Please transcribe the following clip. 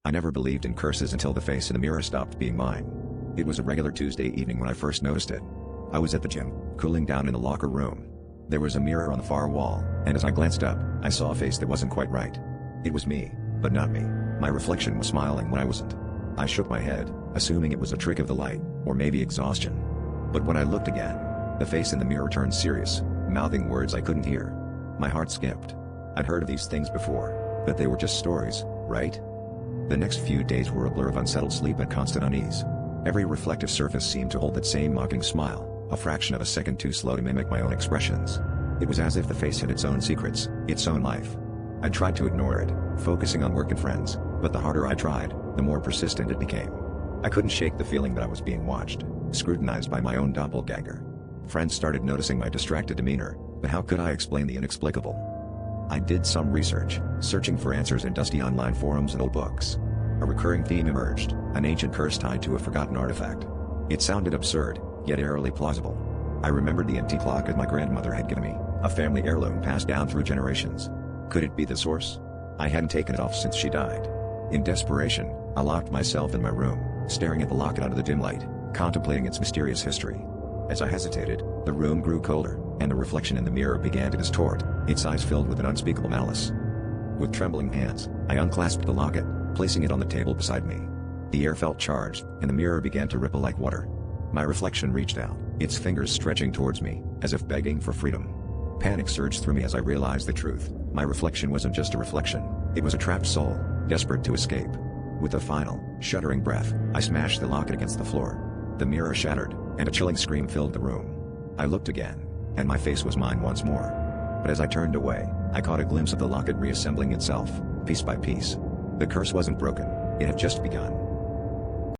I never believed in curses until the face in the mirror stopped being mine. It was a regular Tuesday evening when I first noticed it. I was at the gym, cooling down in the locker room. There was a mirror on the far wall, and as I glanced up, I saw a face that wasn't quite right. It was me, but not me. My reflection was smiling when I wasn't. I shook my head, assuming it was a trick of the light, or maybe exhaustion. But when I looked again, the face in the mirror turned serious, mouthing words I couldn't hear. My heart skipped. I'd heard of these things before, but they were just stories, right? The next few days were a blur of unsettled sleep and constant unease. Every reflective surface seemed to hold that same mocking smile, a fraction of a second too slow to mimic my own expressions. It was as if the face had its own secrets, its own life. I tried to ignore it, focusing on work and friends, but the harder I tried, the more persistent it became. I couldn't shake the feeling that I was being watched, scrutinized by my own doppelganger. Friends started noticing my distracted demeanor, but how could I explain the inexplicable? I did some research, searching for answers in dusty online forums and old books. A recurring theme emerged, an ancient curse tied to a forgotten artifact. It sounded absurd, yet eerily plausible. I remembered the empty clock that my grandmother had given me, a family heirloom passed down through generations. Could it be the source? I hadn't taken it off since she died. In desperation, I locked myself in my room, staring at the locket under the dim light, contemplating its mysterious history. As I hesitated, the room grew colder, and the reflection in the mirror began to distort, its eyes filled with an unspeakable malice. With trembling hands, I unclasped the locket, placing it on the table beside me. The air felt charged, and the mirror began to ripple like water. My reflection reached out, its fingers stretching towards me, as if begging for freedom. Panic surged through me as I realized the truth. My reflection wasn't just a reflection, it was a trapped soul, desperate to escape. With a final, shuddering breath, I smashed the locket against the floor. The mirror shattered, and a chilling scream filled the room. I looked again, and my face was mine once more. But as I turned away, I caught a glimpse of the locket reassembling itself, piece by piece. The curse wasn't broken, it had just begun.